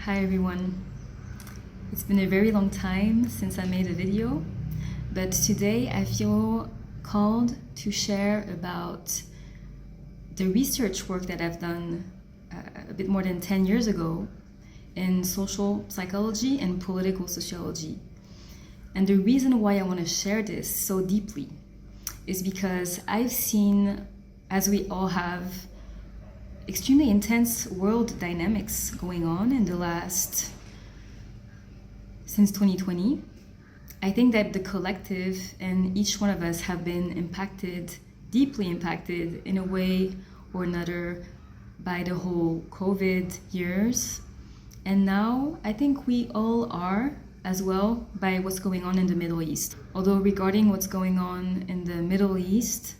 Hi everyone. It's been a very long time since I made a video, but today I feel called to share about the research work that I've done a bit more than 10 years ago in social psychology and political sociology. And the reason why I want to share this so deeply is because I've seen, as we all have, extremely intense world dynamics going on in the since 2020. I think that the collective and each one of us have been impacted, deeply impacted in a way or another by the whole COVID years. And now I think we all are as well by what's going on in the Middle East. Although regarding what's going on in the Middle East,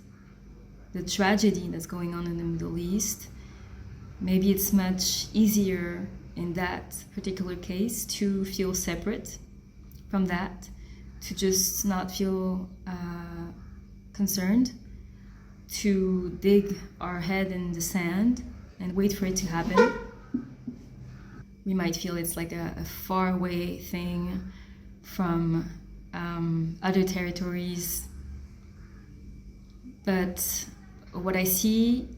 the tragedy that's going on in the Middle East, maybe it's much easier in that particular case to feel separate from that, to just not feel concerned, to dig our head in the sand and wait for it to happen. We might feel it's like a far away thing from other territories. But what I see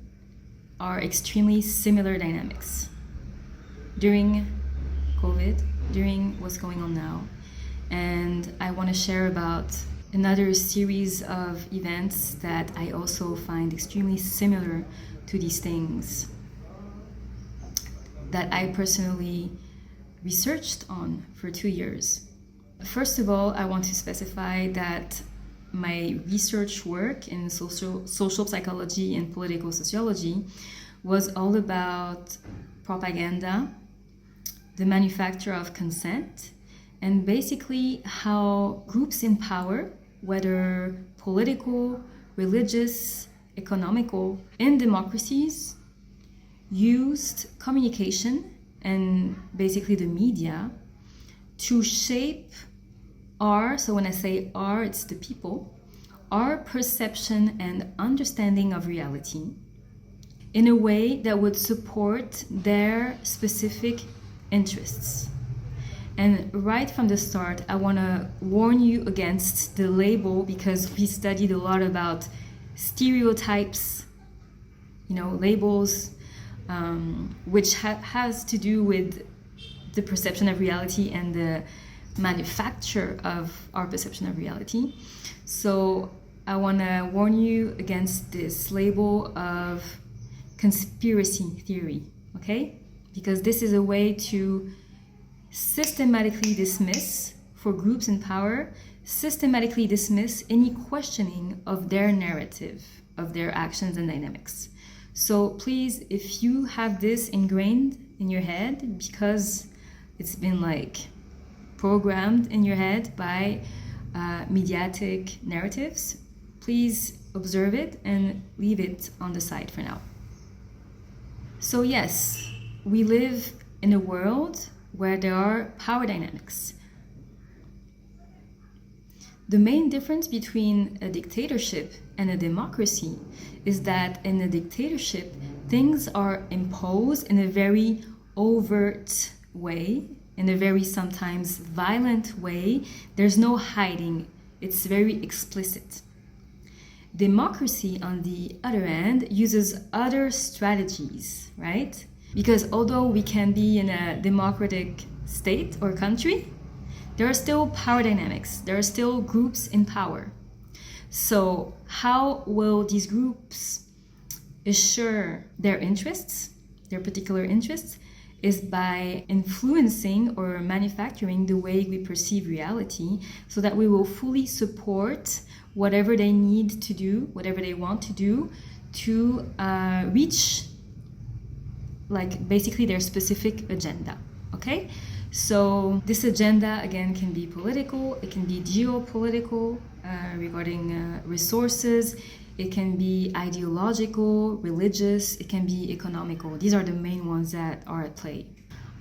are extremely similar dynamics during COVID, during what's going on now. And I want to share about another series of events that I also find extremely similar to these things that I personally researched on for 2 years. First of all, I want to specify that my research work in social psychology and political sociology was all about propaganda, the manufacture of consent, and basically how groups in power, whether political, religious, economical, in democracies, used communication and basically the media to shape our, so when I say our, it's the people, our perception and understanding of reality in a way that would support their specific interests. And right from the start, I want to warn you against the label, because we studied a lot about stereotypes, labels, which has to do with the perception of reality and the manufacture of our perception of reality. So I want to warn you against this label of conspiracy theory, okay? Because this is a way to systematically dismiss, for groups in power, systematically dismiss any questioning of their narrative, of their actions and dynamics. So please, if you have this ingrained in your head, because it's been programmed in your head by mediatic narratives, please observe it and leave it on the side for now. So yes, we live in a world where there are power dynamics. The main difference between a dictatorship and a democracy is that in a dictatorship, things are imposed in a very overt way, in a very sometimes violent way. There's no hiding. It's very explicit. Democracy, on the other hand, uses other strategies, right? Because although we can be in a democratic state or country, there are still power dynamics. There are still groups in power. So how will these groups assure their interests, their particular interests, is by influencing or manufacturing the way we perceive reality, so that we will fully support whatever they need to do, whatever they want to do, to reach basically their specific agenda, okay? So this agenda, again, can be political, it can be geopolitical, regarding resources, it can be ideological, religious, it can be economical. These are the main ones that are at play.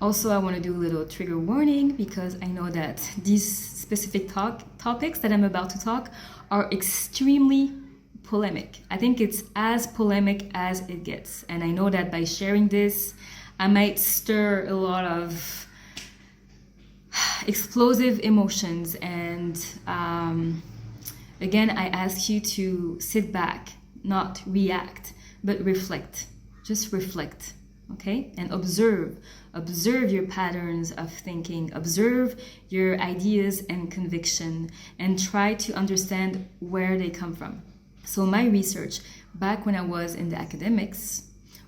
Also, I want to do a little trigger warning, because I know that these specific topics that I'm about to talk are extremely polemic. I think it's as polemic as it gets. And I know that by sharing this, I might stir a lot of explosive emotions. And again, I ask you to sit back, not react, but reflect. Just reflect, okay? And observe your patterns of thinking, observe your ideas and conviction, and try to understand where they come from. So my research back when I was in the academics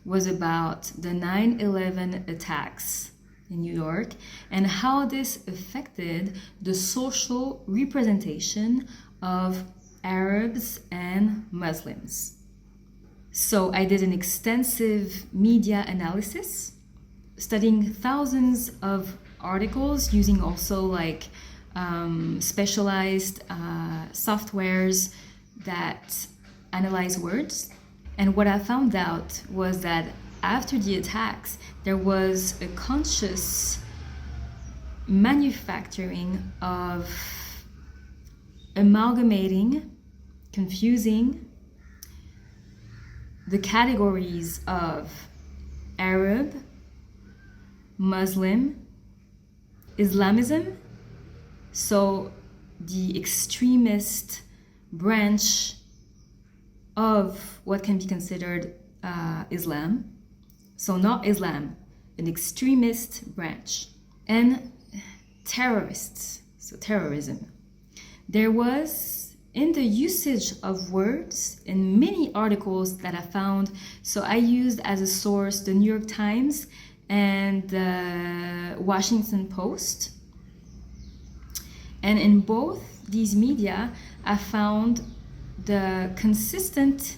was about the 9/11 attacks in New York and how this affected the social representation of Arabs and Muslims. So I did an extensive media analysis, studying thousands of articles using also like specialized softwares that analyze words. And what I found out was that after the attacks, there was a conscious manufacturing of amalgamating, confusing the categories of Arab, Muslim, Islamism, so the extremist branch of what can be considered Islam, so not Islam, an extremist branch, and terrorists, so terrorism. There was, in the usage of words in many articles that I found, so I used as a source the New York Times and the Washington Post. And in both these media, I found the consistent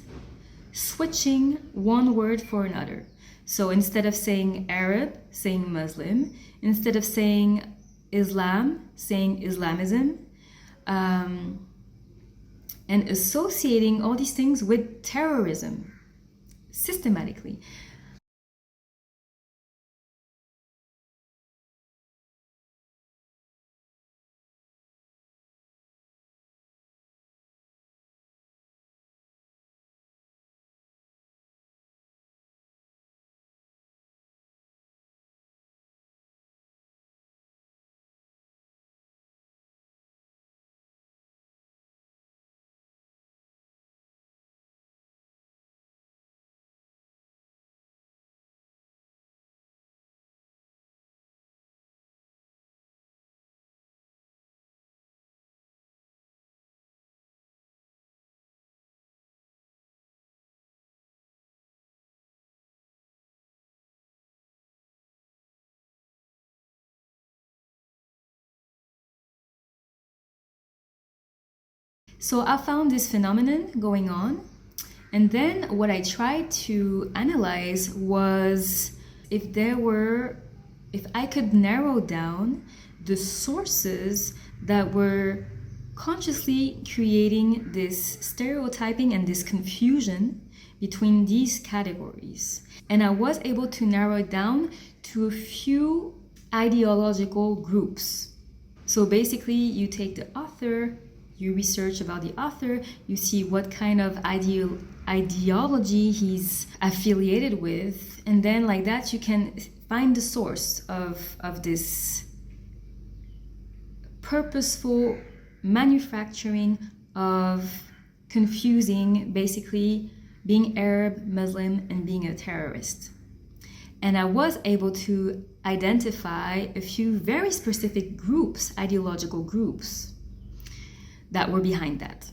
switching one word for another. So instead of saying Arab, saying Muslim, instead of saying Islam, saying Islamism, and associating all these things with terrorism systematically. So I found this phenomenon going on, and then what I tried to analyze was if I could narrow down the sources that were consciously creating this stereotyping and this confusion between these categories. And I was able to narrow it down to a few ideological groups. So basically, you take the author, you research about the author, you see what kind of ideology he's affiliated with, and then like that you can find the source of this purposeful manufacturing of confusing basically being Arab, Muslim, and being a terrorist. And I was able to identify a few very specific groups, ideological groups, that were behind that.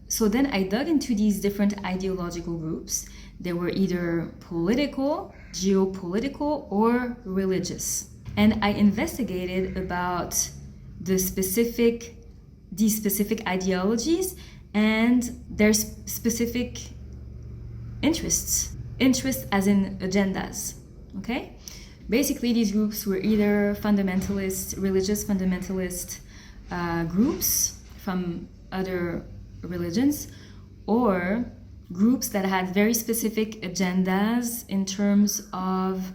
So then I dug into these different ideological groups. They were either political, geopolitical, or religious. And I investigated about these specific ideologies and their specific interests as in agendas, okay? Basically, these groups were either fundamentalist, religious fundamentalist groups from other religions, or groups that had very specific agendas in terms of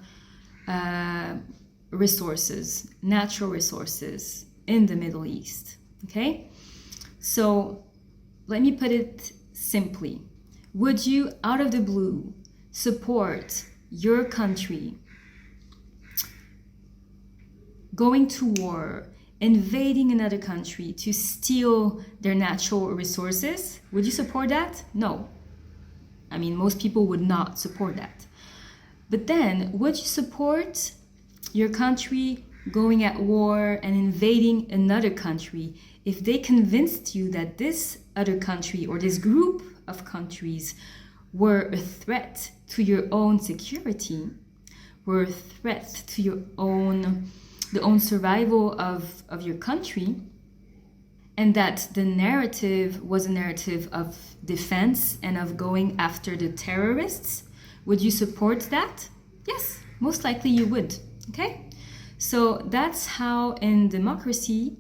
resources, natural resources in the Middle East, okay? So let me put it simply. Would you, out of the blue, support your country going to war invading another country to steal their natural resources, would you support that? No. I mean, most people would not support that. But then, would you support your country going at war and invading another country if they convinced you that this other country or this group of countries were a threat to your own security, were a threat to your own survival of your country, and that the narrative was a narrative of defense and of going after the terrorists? Would you support that? Yes, most likely you would, okay? So that's how in democracy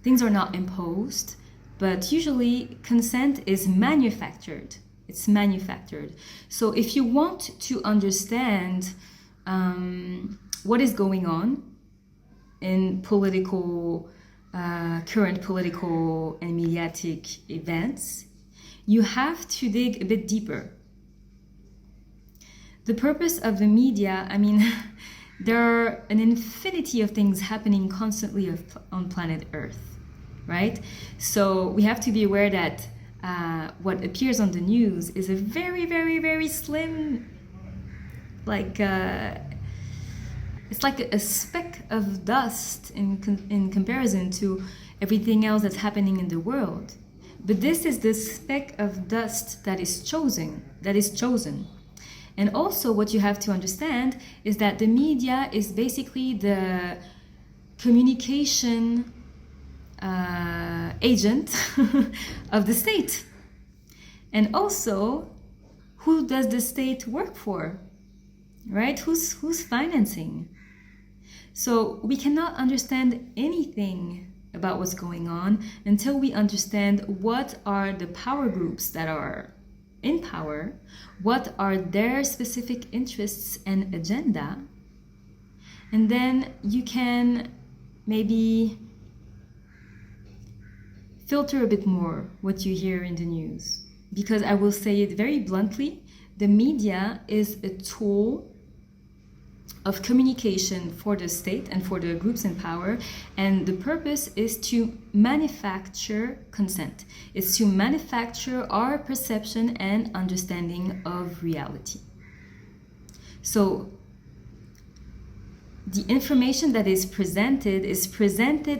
things are not imposed, but usually consent is manufactured. It's manufactured. So if you want to understand what is going on in current political and mediatic events, you have to dig a bit deeper. The purpose of the media, I mean, there are an infinity of things happening constantly on planet Earth, right? So we have to be aware that what appears on the news is a very, very, very slim, it's like a speck of dust in comparison to everything else that's happening in the world. But this is the speck of dust that is chosen. And also what you have to understand is that the media is basically the communication agent of the state. And also, who does the state work for? Right? Who's financing? So we cannot understand anything about what's going on until we understand what are the power groups that are in power, what are their specific interests and agenda, and then you can maybe filter a bit more what you hear in the news. Because I will say it very bluntly, the media is a tool of communication for the state and for the groups in power, and the purpose is to manufacture consent. It's to manufacture our perception and understanding of reality. So the information that is presented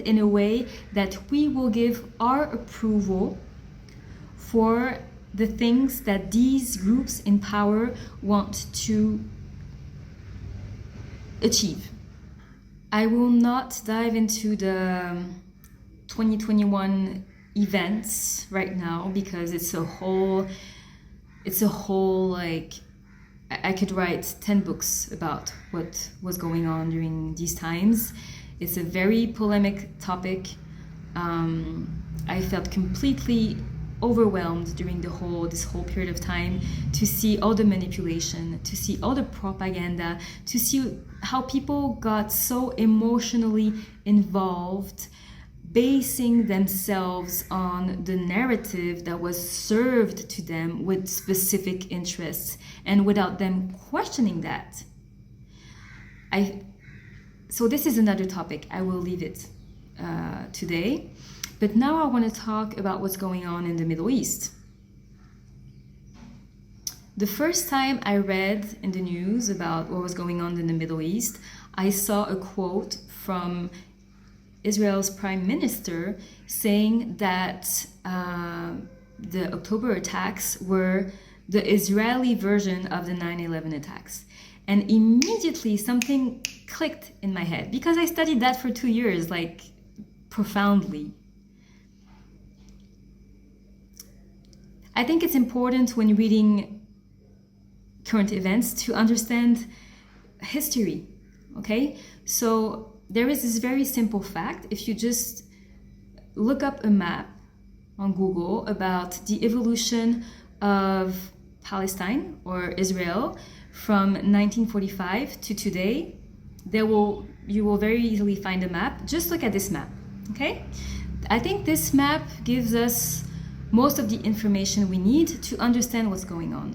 in a way that we will give our approval for the things that these groups in power want to achieve. I will not dive into the 2021 events right now because it's a whole like I could write 10 books about what was going on during these times. It's a very polemic topic. I felt completely overwhelmed during this whole period of time to see all the manipulation, to see all the propaganda, to see how people got so emotionally involved, basing themselves on the narrative that was served to them with specific interests and without them questioning that. So this is another topic. I will leave it today. But now I want to talk about what's going on in the Middle East. The first time I read in the news about what was going on in the Middle East, I saw a quote from Israel's prime minister saying that the October attacks were the Israeli version of the 9/11 attacks. And immediately something clicked in my head because I studied that for 2 years, like profoundly. I think it's important when reading current events to understand history, okay? So there is this very simple fact. If you just look up a map on Google about the evolution of Palestine or Israel from 1945 to today, you will very easily find a map. Just look at this map, okay? I think this map gives us most of the information we need to understand what's going on.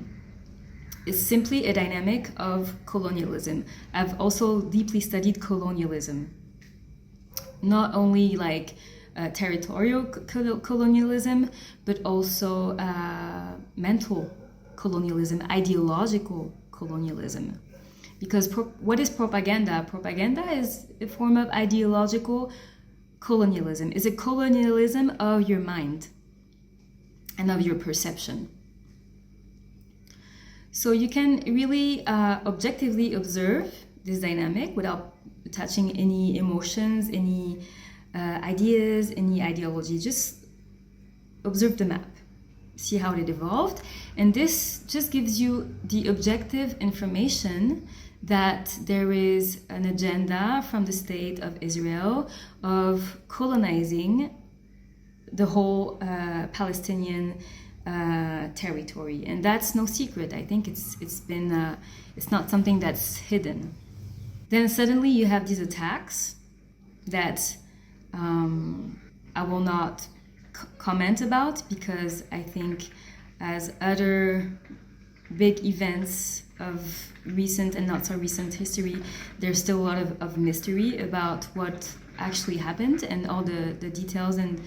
It's simply a dynamic of colonialism. I've also deeply studied colonialism. not only like territorial colonialism, but also mental colonialism, ideological colonialism. Because what is propaganda? Propaganda is a form of ideological colonialism. It's a colonialism of your mind and of your perception. So you can really objectively observe this dynamic without attaching any emotions, any ideas, any ideology. Just observe the map, see how it evolved, and this just gives you the objective information that there is an agenda from the state of Israel of colonizing the whole Palestinian territory, and that's no secret. I think it's not something that's hidden. Then suddenly you have these attacks that I will not comment about, because I think as other big events of recent and not so recent history, there's still a lot of mystery about what actually happened and all the details, and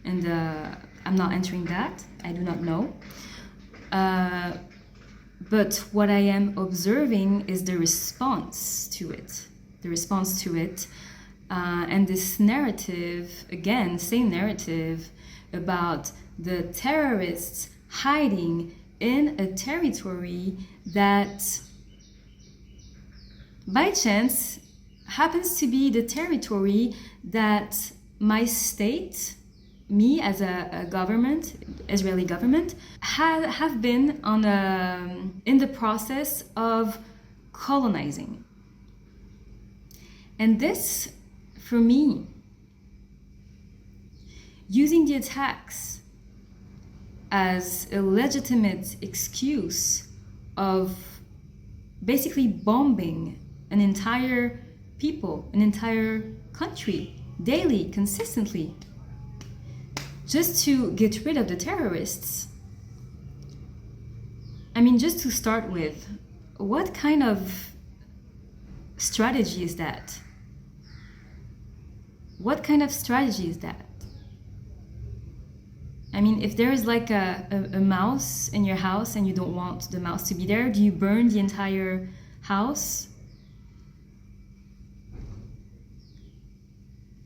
I'm not entering that. I do not know. But what I am observing is the response to it. And this narrative, again, same narrative about the terrorists hiding in a territory that by chance happens to be the territory that my state, me as a government, Israeli government, have been in the process of colonizing. And this, for me, using the attacks as a legitimate excuse of basically bombing an entire people, an entire country, daily, consistently, just to get rid of the terrorists. I mean, just to start with, what kind of strategy is that? What kind of strategy is that? I mean, if there is like a mouse in your house and you don't want the mouse to be there, do you burn the entire house?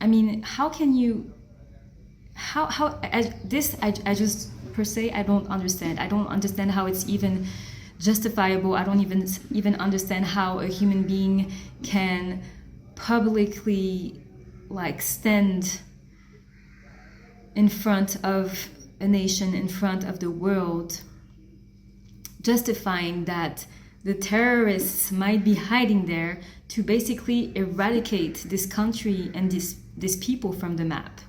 I mean, how can you, I just per se, I don't understand. I don't understand how it's even justifiable. I don't even understand how a human being can publicly like stand in front of a nation, in front of the world, justifying that the terrorists might be hiding there to basically eradicate this country and these people from the map.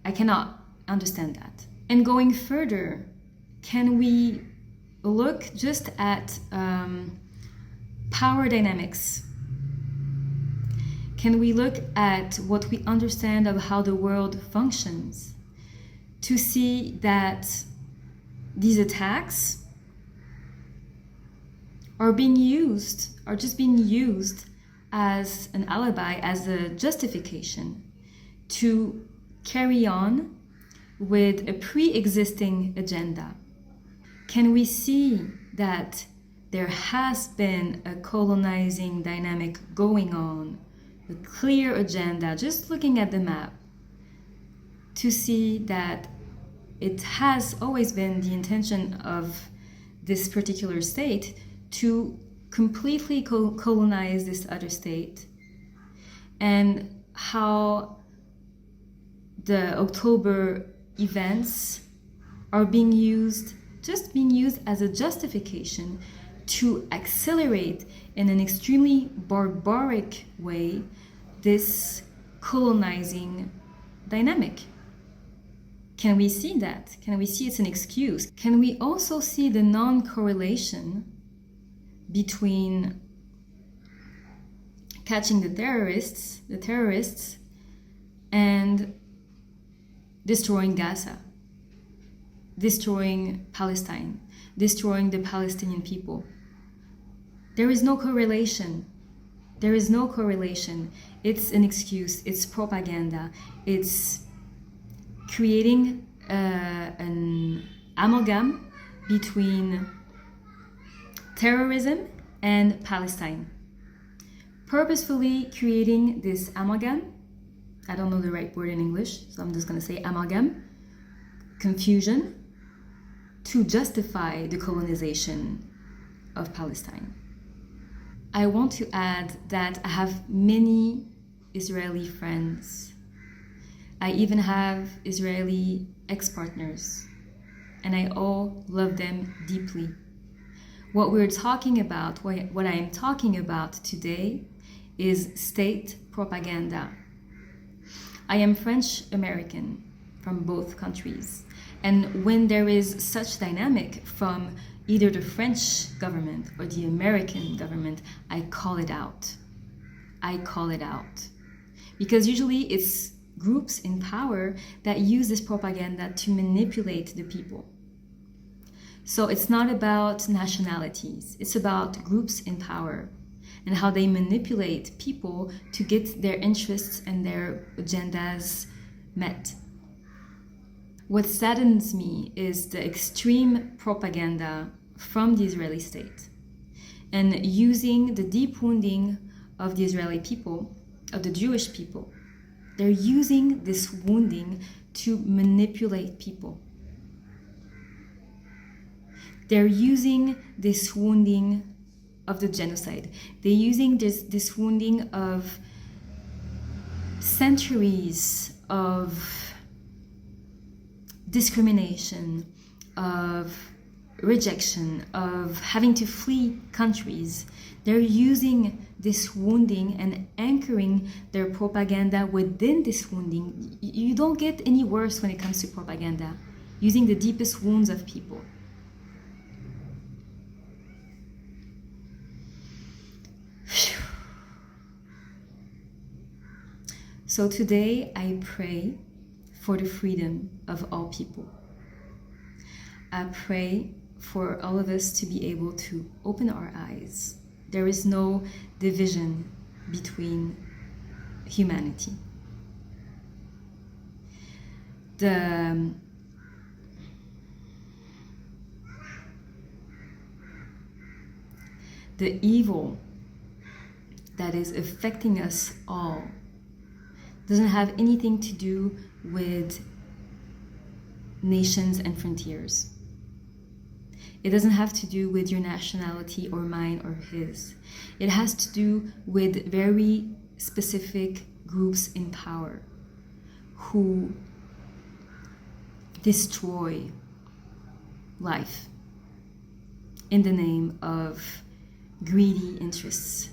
I cannot understand that. And going further, can we look just at power dynamics? Can we look at what we understand of how the world functions to see that these attacks are just being used as an alibi, as a justification to carry on with a pre-existing agenda? Can we see that there has been a colonizing dynamic going on, a clear agenda, just looking at the map, to see that it has always been the intention of this particular state to completely colonize this other state, and how the October events are being used as a justification to accelerate in an extremely barbaric way this colonizing dynamic. Can we see that? Can we see it's an excuse? Can we also see the non-correlation between catching the terrorists, and destroying Gaza? destroying Palestine, destroying the Palestinian people. There is no correlation. There is no correlation. It's an excuse. It's propaganda. It's creating an amalgam between terrorism and Palestine. Purposefully creating this amalgam. I don't know the right word in English, so I'm just going to say amalgam. Confusion to justify the colonization of Palestine. I want to add that I have many Israeli friends. I even have Israeli ex-partners, and I all love them deeply. What we're talking about, what I am talking about today, is state propaganda. I am French American from both countries, and when there is such dynamic from either the French government or the American government, I call it out. I call it out. Because usually it's groups in power that use this propaganda to manipulate the people. So it's not about nationalities, it's about groups in power and how they manipulate people to get their interests and their agendas met. What saddens me is the extreme propaganda from the Israeli state and using the deep wounding of the Israeli people, of the Jewish people. They're using this wounding to manipulate people. They're using this wounding of the genocide. They're using this wounding of centuries of discrimination, of rejection, of having to flee countries. They're using this wounding and anchoring their propaganda within this wounding. You don't get any worse when it comes to propaganda, using the deepest wounds of people. So today I pray for the freedom of all people. I pray for all of us to be able to open our eyes. There is no division between humanity. The evil that is affecting us all doesn't have anything to do with nations and frontiers. It doesn't have to do with your nationality or mine or his. It has to do with very specific groups in power who destroy life in the name of greedy interests.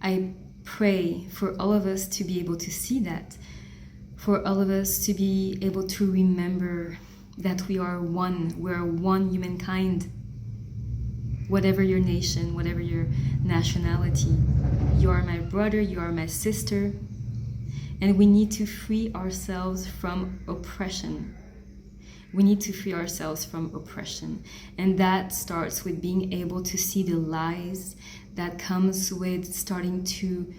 I pray for all of us to be able to see that, for all of us to be able to remember that we are one, we're one humankind. Whatever your nation, whatever your nationality, you are my brother, you are my sister, and we need to free ourselves from oppression. We need to free ourselves from oppression, and that starts with being able to see the lies. That comes with starting to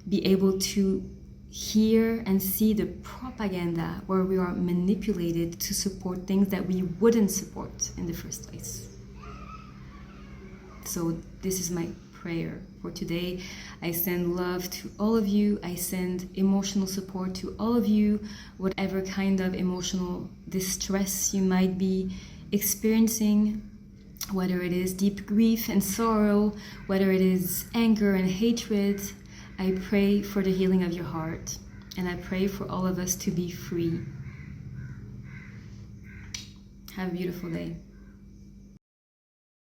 be able to hear and see the propaganda where we are manipulated to support things that we wouldn't support in the first place. So this is my prayer for today. I send love to all of you. I send emotional support to all of you, whatever kind of emotional distress you might be experiencing, whether it is deep grief and sorrow, whether it is anger and hatred. I pray for the healing of your heart, and I pray for all of us to be free. Have a beautiful day.